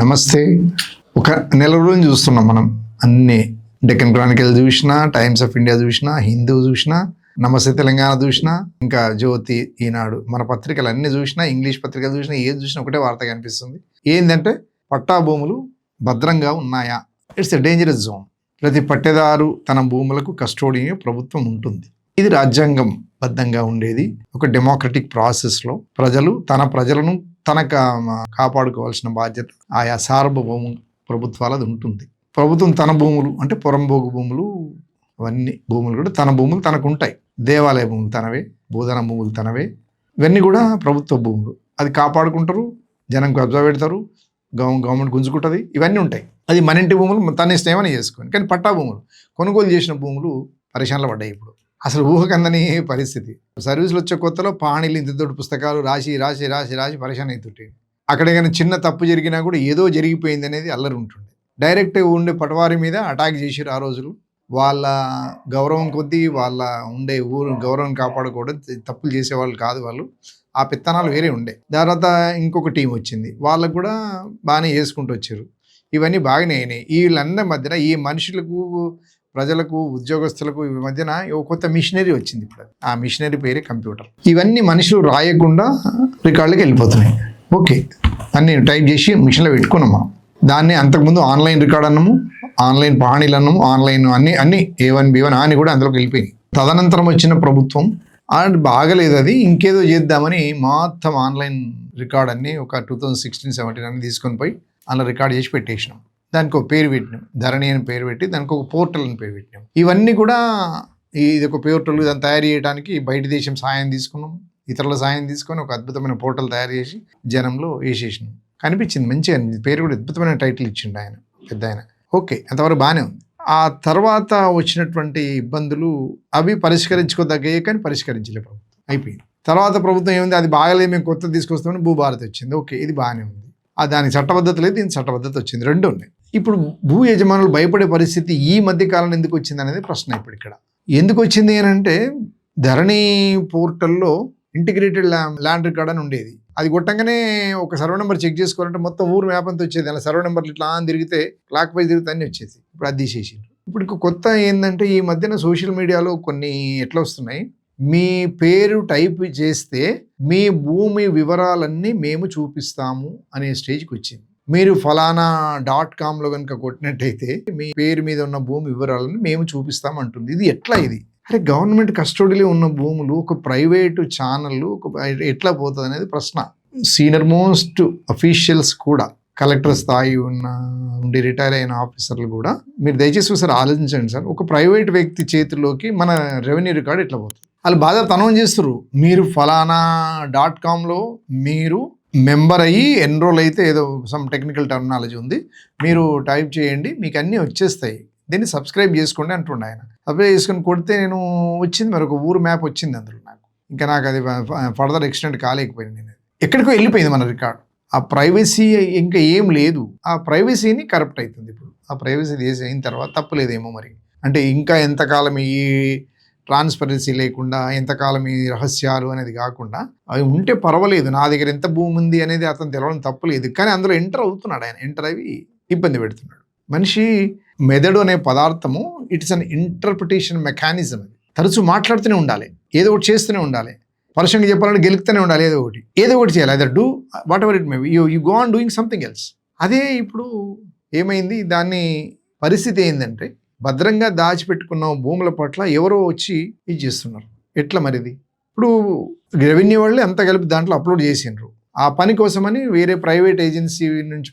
నమస్తే. ఒక నెల రోజులు చూస్తున్నాం మనం. అన్ని డెక్కన్ క్రానికల్ చూసినా, టైమ్స్ ఆఫ్ ఇండియా చూసినా, హిందూ చూసినా, నమస్తే తెలంగాణ చూసినా, ఇంకా జ్యోతి, ఈనాడు, మన పత్రికలు అన్ని చూసినా, ఇంగ్లీష్ పత్రికలు చూసినా, ఏది చూసినా ఒకటే వార్త కనిపిస్తుంది. ఏంటంటే పట్టా భూములు భద్రంగా ఉన్నాయా? It's a dangerous zone. ప్రతి పట్టేదారు తన భూములకు కస్టోడియన్ ప్రభుత్వం ఉంటుంది. ఇది రాజ్యాంగం బద్ధంగా ఉండేది. ఒక డెమోక్రటిక్ ప్రాసెస్లో ప్రజలను కాపాడుకోవాల్సిన బాధ్యత ఆయా సార్వభౌమ ప్రభుత్వాలది ఉంటుంది. ప్రభుత్వం తన భూములు అంటే పొరంబోగు భూములు, అవన్నీ భూములు కూడా తన భూములు తనకు ఉంటాయి. దేవాలయ భూములు తనవే, బోధన భూములు తనవే, ఇవన్నీ కూడా ప్రభుత్వ భూములు. అది కాపాడుకుంటారు, జనం కబ్జా పెడతారు, గవర్నమెంట్ గుంజుకుంటుంది, ఇవన్నీ ఉంటాయి. అది మన ఇంటి భూములు తన ఇష్టం ఏమైనా చేసుకొని. కానీ పట్టా భూములు, కొనుగోలు చేసిన భూములు పరిశానలు పడ్డాయి. ఇప్పుడు అసలు ఊహకందని పరిస్థితి. సర్వీసులు వచ్చే కొత్తలో పాణీలు ఇంతతోటి పుస్తకాలు రాసి పరిశాన్ అవుతుంటాయి. అక్కడ కానీ చిన్న తప్పు జరిగినా కూడా ఏదో జరిగిపోయింది అనేది అల్లరి ఉంటుంది. డైరెక్ట్ ఉండే పటవారి మీద అటాక్ చేసిరు ఆ రోజులు. వాళ్ళ గౌరవం కొద్దీ, వాళ్ళ ఉండే ఊరు గౌరవం కాపాడుకోవడం, తప్పులు చేసేవాళ్ళు కాదు వాళ్ళు. ఆ పెత్తనాలు వేరే ఉండే. తర్వాత ఇంకొక టీం వచ్చింది, వాళ్ళకు కూడా బాగానే చేసుకుంటూ వచ్చారు. ఇవన్నీ బాగానే అయినాయి. వీళ్ళందరి మధ్యన ఈ మనుషులకు, ప్రజలకు, ఉద్యోగస్తులకు ఈ మధ్యన ఒక కొత్త మిషనరీ వచ్చింది. ఇప్పుడు ఆ మిషనరీ పేరే కంప్యూటర్. ఇవన్నీ మనుషులు రాయకుండా రికార్డులకు వెళ్ళిపోతున్నాయి. ఓకే, అన్ని టైప్ చేసి మిషన్లో పెట్టుకున్నాము. దాన్ని అంతకుముందు ఆన్లైన్ రికార్డ్ అన్నాము, ఆన్లైన్ పాణీలు అన్నాము, ఆన్లైన్ అన్ని A1 B1 అని కూడా అందులోకి వెళ్ళిపోయినాయి. తదనంతరం వచ్చిన ప్రభుత్వం అది బాగలేదు, అది ఇంకేదో చేద్దామని మొత్తం ఆన్లైన్ రికార్డ్ అన్ని ఒక 2016-17 అని తీసుకొని పోయి అలా రికార్డ్ చేసి పెట్టేసినాం. దానికి ఒక పేరు పెట్టినాం, ధరణి అని పేరు పెట్టి దానికి ఒక పోర్టల్ అని పేరు పెట్టినాం. ఇవన్నీ కూడా ఇది ఒక పోర్టల్, దాన్ని తయారు చేయడానికి బయట దేశం సాయం తీసుకున్నాం, ఇతరుల సాయం తీసుకొని ఒక అద్భుతమైన పోర్టల్ తయారు చేసి జనంలో వేసేసినాం. కనిపించింది మంచిగా, పేరు కూడా అద్భుతమైన టైటిల్ ఇచ్చిండు ఆయన, పెద్ద ఆయన. ఓకే, అంతవరకు బాగానే ఉంది. ఆ తర్వాత వచ్చినటువంటి ఇబ్బందులు అవి పరిష్కరించుకోదగ్గాయి, కానీ పరిష్కరించలే ప్రభుత్వం. అయిపోయింది. తర్వాత ప్రభుత్వం ఏముంది, అది బాగాలేదు, మేము కొత్తది తీసుకొస్తామని భూభారతి వచ్చింది. ఓకే, ఇది బాగానే ఉంది. దానికి చట్టబద్ధత లేదు, దీనికి చట్టబద్ధత వచ్చింది, రెండు ఉన్నాయి. ఇప్పుడు భూ యజమానులు భయపడే పరిస్థితి ఈ మధ్య కాలంలో ఎందుకు వచ్చింది అనేది ప్రశ్న. ఇప్పుడు ఇక్కడ ఎందుకు వచ్చింది అని అంటే, ధరణి పోర్టల్లో ఇంటిగ్రేటెడ్ ల్యాండ్ రికార్డ్ అని ఉండేది. అది కొట్టంగానే ఒక సర్వే నెంబర్ చెక్ చేసుకోవాలంటే మొత్తం ఊరు మ్యాప్ అంతా వచ్చేది. అలా సర్వే నెంబర్లు ఇట్లా తిరిగితే క్లాక్ వైజ్ తిరిగితే అన్నీ వచ్చేసి. ఇప్పుడు అది తీసేసిండ్రు. ఇప్పుడు ఇంకో కొత్త ఏంటంటే, ఈ మధ్యన సోషల్ మీడియాలో కొన్ని ఎట్లా వస్తున్నాయి, మీ పేరు టైప్ చేస్తే మీ భూమి వివరాలన్నీ మేము చూపిస్తాము అనే స్టేజ్కి వచ్చింది. మీరు ఫలానా .comలో కనుక కొట్టినట్టయితే మీ పేరు మీద ఉన్న భూమి వివరాలను మేము చూపిస్తాం అంటుంది. ఇది ఎట్లా? ఇది అరే, గవర్నమెంట్ కస్టడీలో ఉన్న భూములు ఒక ప్రైవేటు ఛానళ్ళు ఎట్లా పోతుంది అనేది ప్రశ్న. సీనియర్ మోస్ట్ అఫీషియల్స్ కూడా, కలెక్టర్ స్థాయి ఉండి రిటైర్ అయిన ఆఫీసర్లు కూడా, మీరు దయచేసి ఒకసారి ఆలోచించండి సార్. ఒక ప్రైవేట్ వ్యక్తి చేతిలోకి మన రెవెన్యూ రికార్డు ఎట్లా పోతుంది? వాళ్ళు బాగా తనం చేస్తారు. మీరు ఫలానా .comలో మీరు మెంబర్ అయ్యి ఎన్రోల్ అయితే, ఏదో సమ్ టెక్నికల్ టర్మినాలజీ ఉంది, మీరు టైప్ చేయండి, మీకు అన్నీ వచ్చేస్తాయి, దీన్ని సబ్స్క్రైబ్ చేసుకోండి అంటుండే ఆయన. సబ్స్క్రైబ్ చేసుకొని కొడితే నేను వచ్చింది, మరి ఒక ఊరు మ్యాప్ వచ్చింది అందులో నాకు. ఇంకా నాకు అది ఫర్దర్ ఎక్స్టెండ్ కాలేకపోయింది. నేను ఎక్కడికో వెళ్ళిపోయింది మన రికార్డు. ఆ ప్రైవసీ ఇంకా ఏం లేదు. ఆ ప్రైవసీని కరప్ట్ అవుతుంది. ఇప్పుడు ఆ ప్రైవసీ చేసి అయిన తర్వాత తప్పులేదేమో మరి. అంటే ఇంకా ఎంతకాలం ఈ ట్రాన్స్పరెన్సీ లేకుండా, ఎంతకాలం ఈ రహస్యాలు అనేది కాకుండా అవి ఉంటే పర్వాలేదు. నా దగ్గర ఎంత భూమి ఉంది అనేది అతను తెలవడం తప్పులేదు. కానీ అందులో ఎంటర్ అవుతున్నాడు ఆయన, ఎంటర్ అవి ఇబ్బంది పెడుతున్నాడు. మనిషి మెదడు అనే పదార్థము ఇట్స్ అన్ ఇంటర్ప్రిటేషన్ మెకానిజం. అది తరచూ మాట్లాడుతూనే ఉండాలి, ఏదో ఒకటి చేస్తూనే ఉండాలి. పరుషంగా చెప్పాలంటే గెలుపుతూనే ఉండాలి, ఏదో ఒకటి చేయాలి. అదే do what ever it may be, you go on doing something else. అదే ఇప్పుడు ఏమైంది, దాన్ని పరిస్థితి ఏంటంటే, భద్రంగా దాచిపెట్టుకున్న భూముల పట్ల ఎవరో వచ్చి ఇది చేస్తున్నారు. ఎట్లా మరిది? ఇప్పుడు రెవెన్యూ వాళ్ళే అంతా కలిపి దాంట్లో అప్లోడ్ చేసిండ్రు. ఆ పని కోసమని వేరే ప్రైవేట్ ఏజెన్సీ నుంచి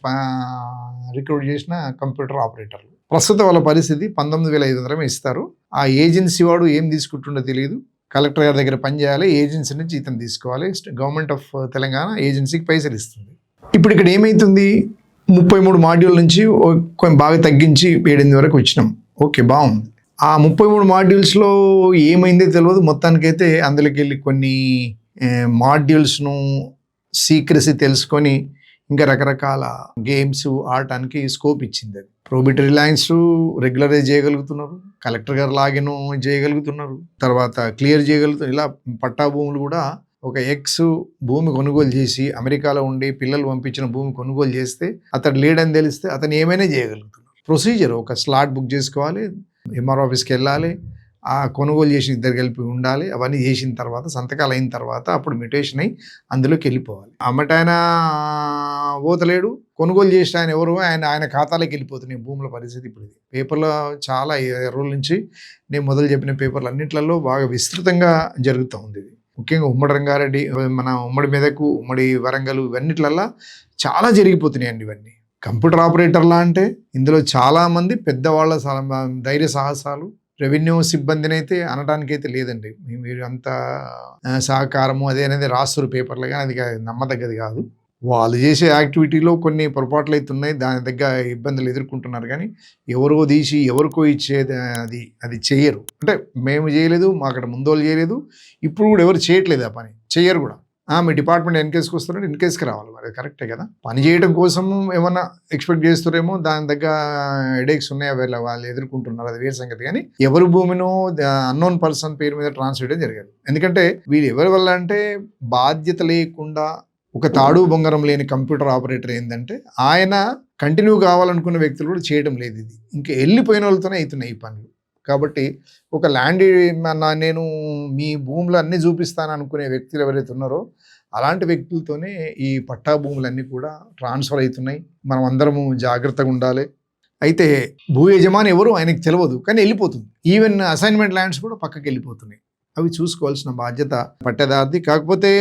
రిక్రూట్ చేసిన కంప్యూటర్ ఆపరేటర్లు. ప్రస్తుతం వాళ్ళ పరిస్థితి 19,500 ఇస్తారు. ఆ ఏజెన్సీ వాడు ఏం తీసుకుంటుండో తెలియదు. కలెక్టర్ గారి దగ్గర పనిచేయాలి, ఏజెన్సీ నుంచి జీతం తీసుకోవాలి. గవర్నమెంట్ ఆఫ్ తెలంగాణ ఏజెన్సీకి పైసలు ఇస్తుంది. ఇప్పుడు ఇక్కడ ఏమవుతుంది, 33 మాడ్యూల్ నుంచి కొంచెం బాగా తగ్గించి 7-8 వరకు వచ్చినాం. ఓకే, బాగుంది. ఆ 33 మాడ్యూల్స్లో ఏమైందో తెలియదు. మొత్తానికైతే అందులోకి వెళ్ళి కొన్ని మాడ్యూల్స్ను సీక్రెసీ తెలుసుకొని ఇంకా రకరకాల గేమ్స్ ఆడటానికి స్కోప్ ఇచ్చింది. అది ప్రోబిటరీ లైన్స్ రెగ్యులరైజ్ చేయగలుగుతున్నారు, కలెక్టర్ గారు లాగిన్ చేయగలుగుతున్నారు, తర్వాత క్లియర్ చేయగలుగుతున్నారు. ఇలా పట్టా భూములు కూడా ఒక ఎక్స్ భూమి కొనుగోలు చేసి అమెరికాలో ఉండి పిల్లలు పంపించిన భూమి కొనుగోలు చేస్తే అతడు లేడని తెలిస్తే అతను ఏమైనా చేయగలుగుతున్నాడు. ప్రొసీజర్ ఒక స్లాట్ బుక్ చేసుకోవాలి, ఎంఆర్ ఆఫీస్కి వెళ్ళాలి, ఆ కొనుగోలు చేసి ఇద్దరు కలిపి ఉండాలి. అవన్నీ చేసిన తర్వాత సంతకాలు అయిన తర్వాత అప్పుడు మ్యూటేషన్ అయ్యి అందులోకి వెళ్ళిపోవాలి. అమ్మటాయన పోతలేడు, కొనుగోలు చేసిన ఆయన ఎవరు ఆయన ఖాతాలోకి వెళ్ళిపోతున్నాయి భూముల పరిస్థితి. ఇప్పుడు ఇది పేపర్లో చాలా రోజుల నుంచి నేను మొదలు చెప్పిన పేపర్లు అన్నింటిలో బాగా విస్తృతంగా జరుగుతూ ఉంది. ఇది ముఖ్యంగా ఉమ్మడి రంగారెడ్డి, మన ఉమ్మడి మెదకు, ఉమ్మడి వరంగల్, ఇవన్నిట్లల్లో చాలా జరిగిపోతున్నాయండి ఇవన్నీ. కంప్యూటర్ ఆపరేటర్లా అంటే ఇందులో చాలామంది పెద్దవాళ్ళ ధైర్య సాహసాలు, రెవెన్యూ సిబ్బందిని అయితే అనడానికైతే లేదండి. మీరు అంత సహకారము అదే అనేది రాస్తారు పేపర్లు, కానీ అది నమ్మదగ్గది కాదు. వాళ్ళు చేసే యాక్టివిటీలో కొన్ని పొరపాట్లు అయితే ఉన్నాయి, దాని దగ్గర ఇబ్బందులు ఎదుర్కొంటున్నారు. కానీ ఎవరో తీసి ఎవరికో ఇచ్చేది అది చేయరు. అంటే మేము చేయలేదు, మా అక్కడ ముందోళ్ళు చేయలేదు, ఇప్పుడు కూడా ఎవరు చేయట్లేదు, ఆ పని చేయరు కూడా. మీ డిపార్ట్మెంట్ ఎన్కేస్కి వస్తారంటే ఎన్కేస్కి రావాలి, మరి కరెక్టే కదా. పని చేయడం కోసం ఏమన్నా ఎక్స్పెక్ట్ చేస్తారేమో, దాని దగ్గర హెడేక్స్ ఉన్నాయా వాళ్ళు ఎదుర్కొంటున్నారు, అది వేరే సంగతి. కానీ ఎవరి భూమినో అన్నోన్ పర్సన్ పేరు మీద ట్రాన్స్ఫర్ చేయడం జరగదు. ఎందుకంటే వీళ్ళు ఎవరి వల్ల అంటే బాధ్యత లేకుండా ఒక తాడు బొంగరం లేని కంప్యూటర్ ఆపరేటర్ ఏంటంటే ఆయన కంటిన్యూ కావాలనుకున్న వ్యక్తులు కూడా చేయడం లేదు. ఇది ఇంకా వెళ్ళిపోయిన వాళ్ళతోనే అవుతున్నాయి ఈ పనులు. కాబట్టి ఒక ల్యాండ్ నేను మీ భూములు అన్నీ చూపిస్తాను అనుకునే వ్యక్తులు ఎవరైతే ఉన్నారో అలాంటి వ్యక్తులతోనే ఈ పట్టా భూములన్నీ కూడా ట్రాన్స్ఫర్ అవుతున్నాయి. మనం అందరము జాగ్రత్తగా ఉండాలి. అయితే భూ యజమాని ఎవరు ఆయనకు తెలియదు, కానీ వెళ్ళిపోతుంది. ఈవెన్ అసైన్మెంట్ ల్యాండ్స్ కూడా పక్కకి వెళ్ళిపోతున్నాయి. అవి చూసుకోవాల్సిన బాధ్యత పట్టేదారిది. కాకపోతే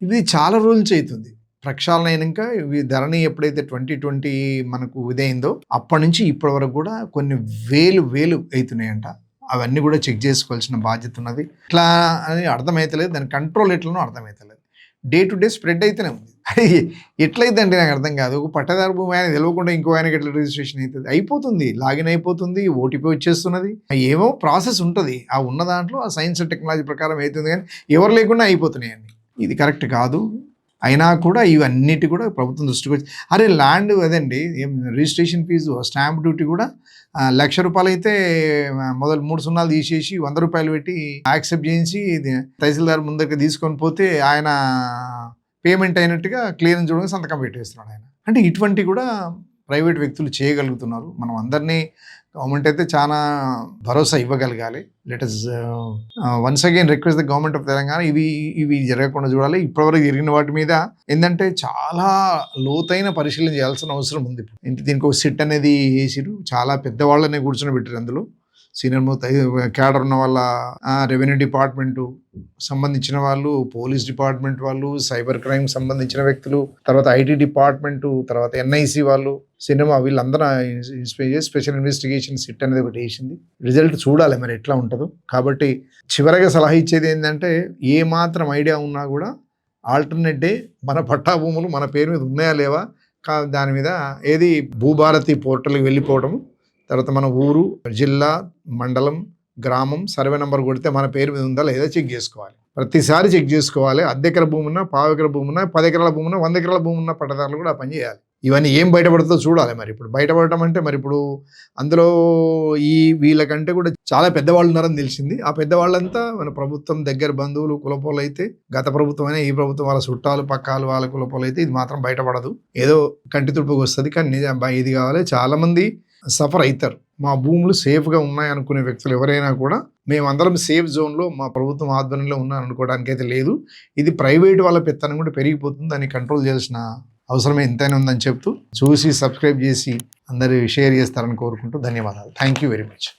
ఇది చాలా రోజుల నుంచి అవుతుంది. ప్రక్షాళన అయినాక ఇవి ధరణి ఎప్పుడైతే 2020 మనకు ఇదైందో అప్పటి నుంచి ఇప్పటి వరకు కూడా కొన్ని వేలు అవుతున్నాయంట. అవన్నీ కూడా చెక్ చేసుకోవాల్సిన బాధ్యత ఉన్నది. ఇట్లా అని అర్థమవుతలేదు, దాని కంట్రోల్ ఎట్లనో అర్థమవుతలేదు. డే టు డే స్ప్రెడ్ అయితేనే ఉంది. అది ఎట్లయితే అంటే నాకు అర్థం కాదు. ఒక పట్టదారు భూమి ఆయన తెలియకుండా ఇంకో ఆయనకి ఎట్లా రిజిస్ట్రేషన్ అవుతుంది, అయిపోతుంది, లాగిన్ అయిపోతుంది, ఓటీపీ వచ్చేస్తున్నది, ఏమో ప్రాసెస్ ఉంటుంది. ఆ ఉన్న దాంట్లో ఆ సైన్స్ అండ్ టెక్నాలజీ ప్రకారం అవుతుంది, కానీ ఎవరు లేకుండా అయిపోతున్నాయి అన్నీ. ఇది కరెక్ట్ కాదు. అయినా కూడా ఇవన్నిటి కూడా ప్రభుత్వం దృష్టికి వచ్చి అరే ల్యాండ్ అదండి రిజిస్ట్రేషన్ ఫీజు, స్టాంప్ డ్యూటీ కూడా ₹1,00,000 అయితే మొదలు 3 సున్నాలు తీసేసి ₹100 పెట్టి యాక్సెప్ట్ చేయించి తహసీల్దార్ ముందరికి తీసుకొని పోతే ఆయన పేమెంట్ అయినట్టుగా క్లియరెన్స్ చూడగా సంతకం పెట్టేస్తున్నాడు ఆయన. అంటే ఇటువంటి కూడా ప్రైవేట్ వ్యక్తులు చేయగలుగుతున్నారు. మనం అందరినీ గవర్నమెంట్ అయితే చాలా భరోసా ఇవ్వగలగాలి. Let us once again request the government of Telangana, ఇవి జరగకుండా చూడాలి. ఇప్పటివరకు జరిగిన వాటి మీద ఏంటంటే చాలా లోతైన పరిశీలన చేయాల్సిన అవసరం ఉంది. దీనికి ఒక సిట్ అనేది వేసిరు, చాలా పెద్దవాళ్ళనే కూర్చొని పెట్టారు. అందులో సీనియర్ క్యాడర్ ఉన్న వాళ్ళ రెవెన్యూ డిపార్ట్మెంటు సంబంధించిన వాళ్ళు, పోలీస్ డిపార్ట్మెంట్ వాళ్ళు, సైబర్ క్రైమ్ సంబంధించిన వ్యక్తులు, తర్వాత ఐటీ డిపార్ట్మెంటు, తర్వాత ఎన్ఐసి వాళ్ళు, సినిమా, వీళ్ళందరూ స్పెషల్ ఇన్వెస్టిగేషన్ సిట్ అనేది ఒకటి వేసింది. రిజల్ట్ చూడాలి మరి ఎట్లా ఉంటుందో. కాబట్టి చివరగా సలహా ఇచ్చేది ఏంటంటే, ఏ మాత్రం ఐడియా ఉన్నా కూడా ఆల్టర్నేట్ డే మన పట్టా భూములు మన పేరు మీద ఉన్నాయా లేవా, దాని మీద ఏది భూభారతి పోర్టల్కి వెళ్ళిపోవడము, తర్వాత మన ఊరు, జిల్లా, మండలం, గ్రామం సర్వే నెంబర్ కొడితే మన పేరు మీద ఉందా లేదా చెక్ చేసుకోవాలి. ప్రతిసారి చెక్ చేసుకోవాలి. 1/2 ఎకర భూమి ఉన్నా, 1/4 ఎకర భూమి ఉన్నా, 10 ఎకరాల భూమి ఉన్నా, 100 ఎకరాల భూమి ఉన్న పట్టదారులు కూడా ఆ పని చేయాలి. ఇవన్నీ ఏం బయటపడుతుందో చూడాలి. మరి ఇప్పుడు బయటపడటం అంటే మరి ఇప్పుడు అందులో వీళ్ళకంటే కూడా చాలా పెద్దవాళ్ళు ఉన్నారని తెలిసింది. ఆ పెద్దవాళ్ళంతా మన ప్రభుత్వం దగ్గర బంధువులు, కులపోలు అయితే, గత ప్రభుత్వం అయినా ఈ ప్రభుత్వం వాళ్ళ చుట్టాలు పక్కాలు వాళ్ళ కులపోలు అయితే ఇది మాత్రం బయటపడదు. ఏదో కంటి తుడుపుకి వస్తుంది, కానీ నిజం ఇది కావాలి. చాలామంది సఫర్ అవుతారు. మా భూములు సేఫ్గా ఉన్నాయి అనుకునే వ్యక్తులు ఎవరైనా కూడా మేమందరం సేఫ్ జోన్లో మా ప్రభుత్వం ఆధ్వర్యంలో ఉన్నాను అనుకోవడానికి అయితే లేదు. ఇది ప్రైవేట్ వాళ్ళ పెత్తనం కూడా పెరిగిపోతుంది. దాన్ని కంట్రోల్ చేయాల్సిన అవసరమే ఎంతైనా ఉందని చెప్తూ చూసి సబ్స్క్రైబ్ చేసి అందరూ షేర్ చేస్తారని కోరుకుంటూ ధన్యవాదాలు. Thank you very much.